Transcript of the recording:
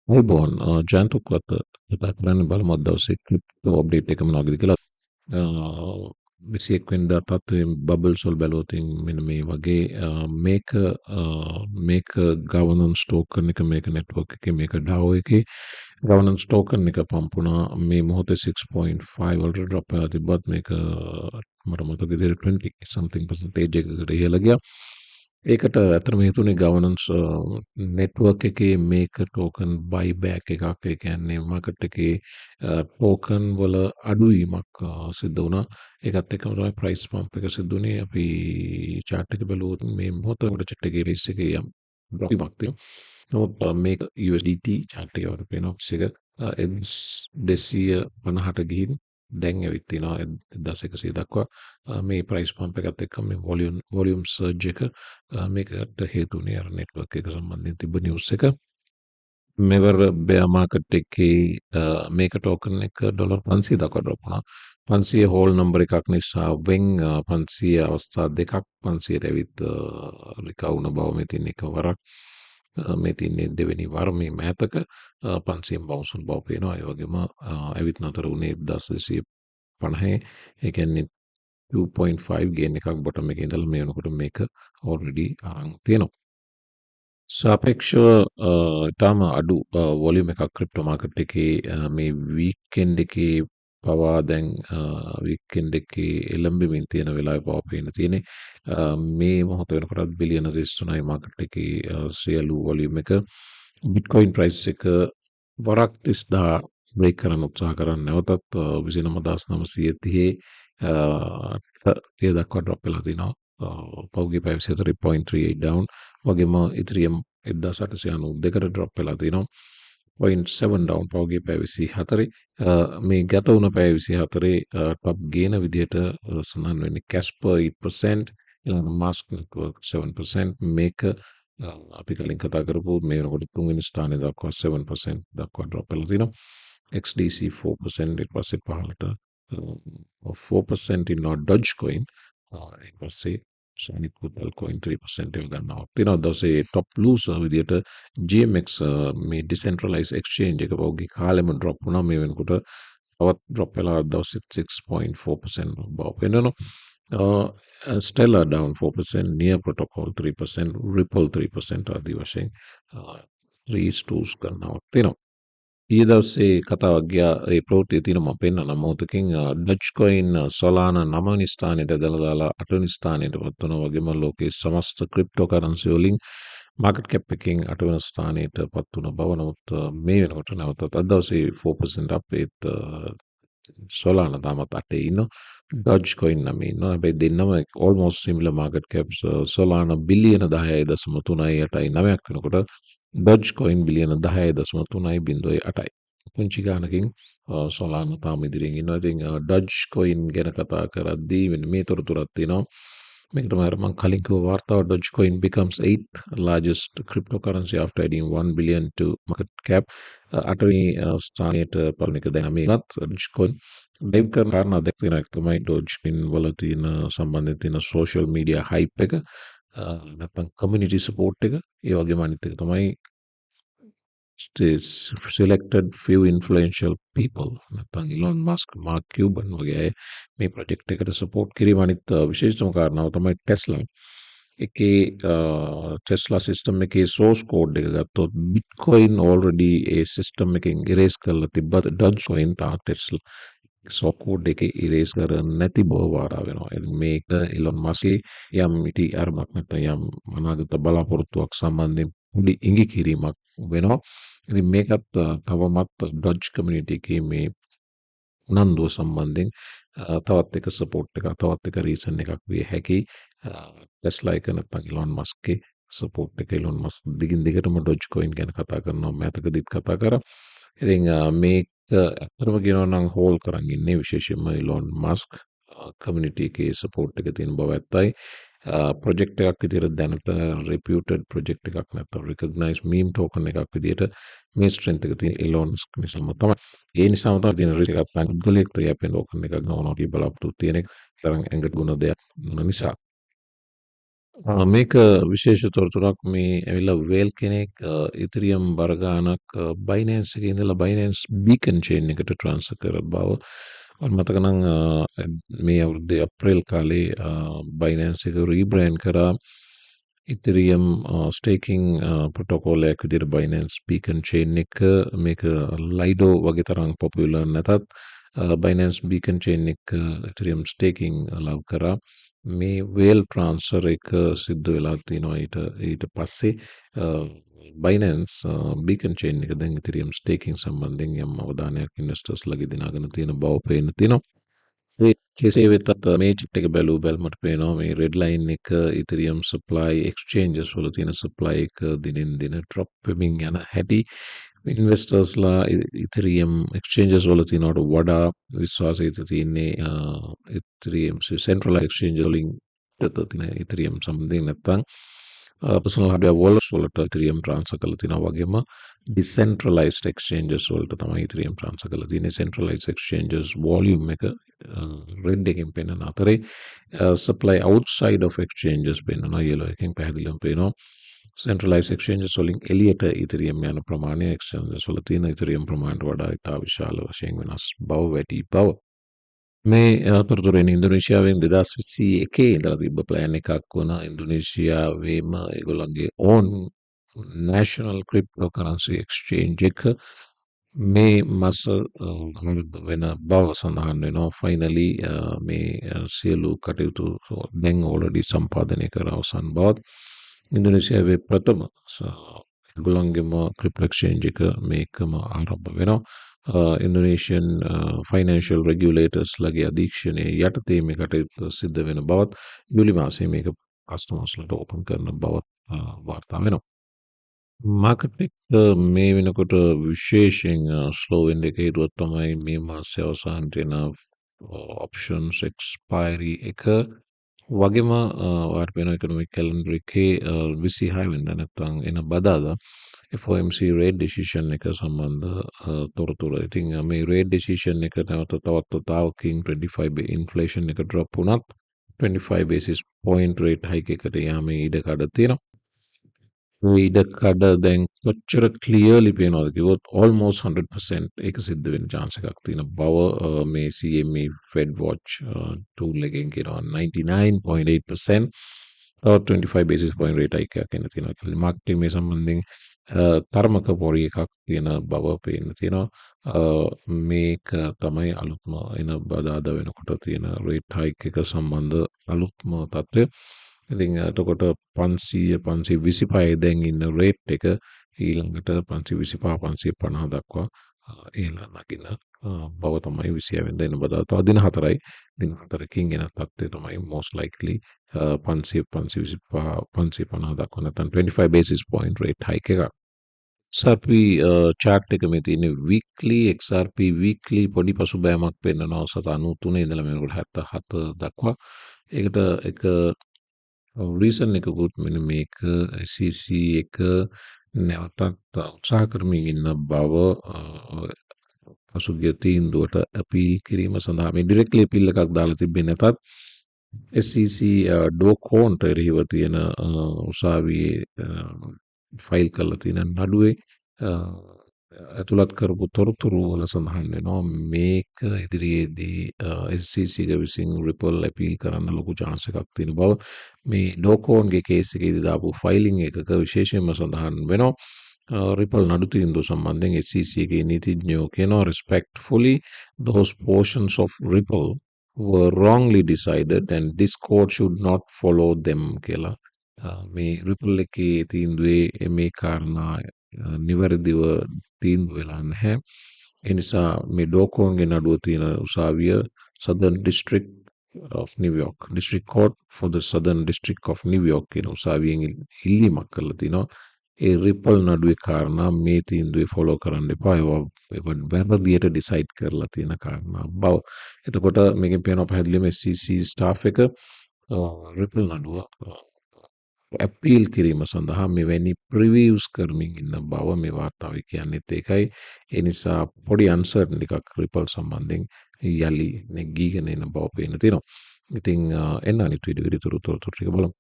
අයිබෝන් ජයන්තුක්වත්ත කතා කරන්න බලමු අද දවසේ ක්‍රිප්ටෝ අප්ඩේට් එක මොනවද කියලා. 21 වෙනිදා තත්ත්වයෙන් බබල්ස් වල බැලුවොත් මෙන්න මේ වගේ මේක ගවර්නන්ස් ටෝකන් එක මේක නෙට්වර්ක් එකේ මේක DAO එකේ ගවර්නන්ස් ටෝකන් එක පම්ප් වුණා මේ මොහොතේ 6.5 වලට ඩ්‍රොප් වෙලා තිබ්බත් මේක මට මතක විදිහට 20 something percentage එකකට ඉහළ ගියා. ඒකට ඇත්තටම හේතුනේ ගවර්නන්ස් නෙට්වර්ක් එකේ මේක ටෝකන් බයිබෑක් එකක්. ඒ කියන්නේ මාකට් එකේ ටෝකන් වල අඩුවීමක් සිද්ධ වුණා. ඒකත් එක්කම තමයි ප්‍රයිස් පම්ප් එක සිද්ධ වුණේ. අපි chart එක බැලුවොත් මේ මොහොතේ chart එකේ රේස් එකේ යම් ඩ්‍රොප් එකක් තියෙනවා. නමුත් මේක USDT chart එකේ වල පේනවා එක 250ට ගිහින් දැන් ඇවිත් තියෙනවා 1100 දක්වා. මේ ප්‍රයිස් පම්ප් එකත් එක්ක මේ වොලියුම් සර්ජ් එක මේකට හේතුනේ අර නෙට්වර්ක් එක සම්බන්ධයෙන් තිබ්බ නිවුස් එක. මෙවර බෙයා මාකට් එකේ මේක ටෝකන් එක ඩොලර් 500 දක්වා ඩ්‍රොප් වුණා. 500 හෝල් නම්බර් එකක් නිසා වෙන් 500 අවස්ථා දෙකක් 500ට ඇවිත් රිකවර් වුණ බව මේ තියෙන එක වරක්. මේ තියන්නේ දෙවෙනි වර මේ මෑතක 500 බවුන්ස් වුණ බව පේනවා. ඒ වගේම ඇවිත් නතර වුණේ 1250. ඒ කියන්නේ 2.5 ගේන් එකක් බොටම් එකේ ඉඳලා මේ වෙනකොට මේක ඔල්රෙඩි අරන් තියෙනවා. සාපේක්ෂව ඉතාම අඩු වොලියුම් එකක් ක්‍රිප්ටෝ මාකට් එකේ මේ වීකෙන්ඩ් එකේ පවා දැන් වීකෙන්ඩ් එකේ එළඹෙමින් තියෙන වෙලාවේ පවා පේන තියෙන්නේ. මේ මොහොත වෙනකොටත් බිලියන 33යි මාකට් එකේ සියලු වොලියුම් එක. බිට්කොයින් ප්‍රයිස් එක වරක් 30000 බ්‍රේක් කරන්න උත්සාහ කරන්නේ නැවතත් 29930 ඒ දක්වා ඩ්‍රොප් වෙලා තිනවා. පෞගේ පැය 24.38 ඩවුන් වගේම ඉතිරියම් 1892කට ඩ්‍රොප් වෙලා තිනවා. 0.7 ඩවුන් පෞගේ පැය 24. මේ ගත වුණ පැය 24 ටොප් ගේන විදිහට සඳහන් වෙන්නේ Casper 8%, ඊළඟ Mask Network 7%. මේක අපි කලින් කතා කරපු මේ වෙනකොට තුන්වෙනි ස්ථානයේ දක්වා 7% දක්වා ඩ්‍රොප් වෙලා තිනවා. XDC 4% ඊට පස්සේ පහළට 4% in Dogecoin ඊට පස්සේ අනිත් පුතල් coin 3% එක ගන්නවා. තියෙනවා දවසේ top loser විදියට GMX මේ decentralized exchange එක පෞගේ කාලෙම drop වුණා. මේ වෙනකොට තවත් drop වෙලා දවසේ 6.4% බව පෙන්වනවා. Stellar down 4%, Near Protocol 3%, Ripple 3% ආදී වශයෙන් 3s ගන්නවා තියෙනවා. ඊයේ දවසේ කතාවක් ගියා ඒ ප්‍රවෘත්තිය තියෙනවා මම පෙන්නන මොහොතකින් Dogecoin Solana 9 වෙනි ස්ථානයට දාලා 8 වෙනි ස්ථානයට පත් වුණා. වගේම ලෝකයේ සමස්ත ක්‍රිප්ටෝ කරන්සි වලින් මාකට් කැප් එකෙන් 8 වෙනි ස්ථානයට පත් වුණ බව. නමුත් මේ වෙනකොට නැවතත් අද දවසේ 4% අප් ඒත් Solana තාමත් 8 ඉන්නවා. Dogecoin 9 ඉන්නවා. හැබැයි දෙන්නම almost similar market caps. Solana බිලියන 10.38ක් වෙනකොට Dogecoin බිලියන 10.3.08යි. පුංචි ගානකින් Solana තාම ඉදිරියෙන් ඉන්නවා. ඉතින් Dogecoin ගැන කතා කරද්දී මේ තොරතුරක් තියෙනවා. මේක තමයි මම කලින් කිව්ව වාර්තාව. Dogecoin becomes 8th largest cryptocurrency after adding 1 billion to market cap. 8වෙනි ස්ථානයට පළවෙනි එක දැන් මේවත් Dogecoin ඩයිව් කරන කාරණා දෙක තියෙනවා. එක තමයි Dogecoin වල තියෙන සම්බන්ධයෙන් තියෙන social media hype එක. නැත්නම් community support එක. ඒ වගේම අනිත් එක තමයි selected few influential people නැත්නම් Elon Musk, Mark Cuban වගේ අය මේ ප්‍රොජෙක්ට් එකට සපෝට් කිරීම. අනිත් විශේෂම කාරණාව තමයි Tesla. එකේ Tesla system එකේ source code එක ගත්තොත් Bitcoin already ඒ system එකෙන් erase කරලා තිබ්බත් Dogecoin තා Tesla source code එකේ erase කරන්නේ නැති බව වාරා වෙනවා. මේක Elon Musk යම් ඉටි අරමක් නැත්නම් යම් අනාගත බලාපොරොත්තුවක් සම්බන්ධයෙන් පොඩි ඉඟි කිරීමක් වෙනවා. ඉතින් මේකත් තවමත් Doge community එකේ මේ උනන්දුව සම්බන්ධයෙන් තවත් එක සපෝට් එකක් තවත් එක රීසන් එකක් විය හැකි. Tesla එක නැත්නම් Elon Muskගේ සපෝට් එක. Elon Musk දිගින් දිගටම Dogecoin ගැන කතා කරනවා. මෑතකදීත් කතා කරා. ඉතින් මේක ඇත්තටම කියනවා නම් හෝල් කරන් ඉන්නේ විශේෂයෙන්ම Elon Musk community එකේ සපෝට් එක තියෙන බව ඇත්තයි. ප්‍රොජෙක්ට් එකක් විදිහට දැනට reputed ප්‍රොජෙක්ට් එකක් නැත්නම් recognized meme token එකක් විදිහට මේ strength එක තියෙන Elon Musk නිසාම තමයි. ඒ නිසාම තමයි තියෙන risk එකක් පුද්ගලයෙක් යැපෙන token එකක් ගන්නවා කියලා බලාපොරොත්තු තියෙන එක තරම් ඇඟට ගුණ දෙයක් නිසා. මේක විශේෂ තොරතුරක් මේ ඇවිල්ලා වේල් කෙනෙක් ඉතිරියම් බරගානක් බයිනන්ස් එකේ ඉඳලා බයිනන්ස් බීකන් චේන් එකට ට්‍රාන්ස්ෆර් කර බව මතක නම් මේ අවුරුද්දේ අප්‍රේල් කාලේ බයිනන්ස් එක රීබ්‍රෑන්ඩ් කරා ඉතිරියම් ස්ටේකින් ප්‍රොටෝකෝලයක් විදිහට බයිනන්ස් බීකන් චේන් එක මේක ලයිඩෝ වගේ තරම් පොපියුලර් නැතත් බයිනන්ස් බීකන් චේන් එක ඉතිරියම් ස්ටේකින් ලව් කරා මේ වේල් ට්‍රාන්ස්ෆර් එක සිද්ධ වෙලා තියෙනවා ඊට පස්සේ බයිනන්ස් බීකන් චේන් එක දැන් ඉතිරියම් ස්ටේකින් සම්බන්ධයෙන් යම් අවධානයක් ඉන්වෙස්ටර්ස් ලගේ දිනාගෙන තියෙන බව පේන්න තියෙනවා. ඒ කෙසේ වෙතත් මේ චිට් එක බැලුමට පේනවා මේ රෙඩ් ලයින් එක ඉතිරියම් සප්ලයි එක්ස්චේන්ජස් වල තියෙන සප්ලයි එක දිනෙන් දින ඩ්‍රොප් වෙමින් යන හැටි ඉන්වෙස්ටර්ස්ලා ඉතිරියම් එක්ස්චේන්ජස් වල තියෙනවට වඩා විශ්වාසය තියෙන්නේ ඉතිරියම් සෙන්ට්‍රල් එක්ස්චේන්ජ් වලින් තියෙන ඉතිරියම් සම්බන්ධයෙන් නැත්නම් personal hardware wallets වලට ඉතිරියම් ට්‍රාන්ස්ෆර් කරලා තියෙනවා වගේම decentralized exchanges වලට තමයි ඉතිරියම් ට්‍රාන්ස්ෆර් කරලා තියෙන්නේ. centralized exchanges volume එක red එකෙන් පෙන්වන අතරේ supply outside of exchanges පෙන්වනවා yellow එකෙන් පැහැදිලිවම පේනවා. centralized exchanges වලින් එළියට ඉතිරියම් යන ප්‍රමාණය exchanges වල තියෙන ඉතිරියම් ප්‍රමාණයට වඩා ඉතා විශාල වශයෙන් වෙනස් බව වැඩි බව. මේ අතරතුරෙන් ඉන්දුනීසියාවෙන් 2021 ඉඳලා තිබ්බ ප්ලෑන් එකක් වුණ ඉන්දුනීසියාවේම ඒගොල්ලන්ගේ ඕන් national cryptocurrency exchange එක මේ මස වෙන බව සඳහන් වෙනවා. ෆයිනලි මේ සියලු කටයුතු දැන් ඕල්රෙඩි සම්පාදනය කර අවසන් බවත් ඉන්දුනීසියාවේ ප්‍රථම ඒගොල්ලන්ගේම ක්‍රිප්ටෝ එක්ස්චේන්ජ් එක මේකම ආරම්භ වෙනවා. ඉන්දෝනේෂියන් ෆයිනෑන්ෂල් රෙගියුලේටර්ස් ලගේ අධීක්ෂණය යටතේ මේ කටයුතු සිද්ධ වෙන බවත් ජූලි මාසයේ මේක කස්ටමර්ස්ලට ඕපන් කරන බවත් වාර්තා වෙනවා. මාකට් එක මේ වෙනකොට විශේෂයෙන් ස්ලෝ වෙන්න එක හේතුවක් තමයි මේ මාසයේ අවසානයේ එන ඔප්ෂන්ස් එක්ස්පයරි එක වගේම ඔයාලට පේන ඉකොනොමික් කැලෙන්ඩර් එකේ 26 වෙනිදා නැත්නම් එන බදාදා FOMC rate decision එක සම්බන්ධ තොරතුරු. ඉතින් මේ rate decision එක තවත් වතාවකින් 25 inflation එක drop වුණත් 25 basis point rate hike එකට යාමේ ඉඩ කඩ තියෙනවා. මේ ඉඩ කඩ දැන් කොච්චර ක්ලියර්ලි පේනවද කිව්වොත් almost 100% ඒක සිද්ධ වෙන chance එකක් තියෙන බව මේ CME Fed Watch tool එකෙන් කියනවා 99.8% තවත් 25 basis point rate hike එකක් එන්න තියෙනවා. මාකට් මේ සම්බන්ධයෙන් තරමක පොරි එකක් තියෙන බව පේන්න තියෙනවා. මේක තමයි අලුත්ම එන බදාදා වෙනකොට තියෙන rate hike එක සම්බන්ධ අලුත්ම තත්ත්වය. ඉතින් එතකොට 500 525 දැන් ඉන්න රේට් එක ඊළඟට 525 550 දක්වා ඉහළ නගින බව තමයි 26 වෙනිදා එන බදාදා. තව දින 4යි. දින 4කින් එන තත්ත්වය තමයි most likely 500 525 550 දක්වා නැත්නම් 25 basis point rate hike එකක්. XRP chart එක මේ තියෙන weekly XRP weekly පොඩි පසුබෑමක් පෙන්වනවා 93 ඉඳලා මේකට 77 දක්වා. ඒකට එක රීසන් එකකුත් මෙන්න මේක SEC එක නැවතත් උත්සාහ කරමින් ඉන්න බව පසුගිය තීන්දුවට අපීල් කිරීම සඳහා මේ ඩිරෙක්ට්ලි අපීල් එකක් දාලා තිබෙන්නේ නැතත් SEC ඩෝකෝන්ට එරෙහිව තියෙන උසාවියේ ෆයිල් කරලා තියෙන නඩුවේ ඇතුළත් කරපු තොරතුරු වල සඳහන් වෙනවා මේක ඉදිරියේදී SEC විසින් රිපල් අපීල් කරන්න ලොකු chance එකක් තියෙන බව මේ ඩෝකෝන්ගේ කේස් එකේදී දාපු ෆයිලිං එකක විශේෂයෙන්ම සඳහන් වෙනවා රිපල් නඩු තීන්දුව සම්බන්ධයෙන් SEC ගේ නීතිඥයෝ කියනවා respectfully those portions of Ripple were wrongly decided and this court should not follow them කියලා මේ රිපල් එකේ තීන්දුවේ මේ කාරණා නිවැරදිව තීන්දුව වෙලා නැහැ. ඒ නිසා මේ ඩෝකෝන්ගේ නඩුව තියෙන උසාවිය Southern District of New York District Court for the Southern District of New York කියන උසාවියෙන් ඉල්ලීමක් කරලා තිනවා. ඒ රිපල් නඩුවේ කාරණා මේ තීන්දුවේ ෆලෝ කරන්න එපා. ඒවා වැරදියට ඩිසයිඩ් කරලා තියෙන කාරණා බව. එතකොට මේකෙන් පේනවා පැහැදිලිවම SEC ස්ටාෆ් එක රිපල් නඩුව අපීල් කිරීම සඳහා මෙවැනි ප්‍රිවියුස් කරමින් ඉන්න බව මේ වාර්තාවේ කියන්නේත් ඒකයි. ඒ නිසා පොඩි අන්සර්ටන් එකක් රිපල් සම්බන්ධයෙන් යලි නැගීගෙන එන බව පේන තියෙනවා. ඉතින් එන්න අනිත් වීඩියෝ ටික බලමු.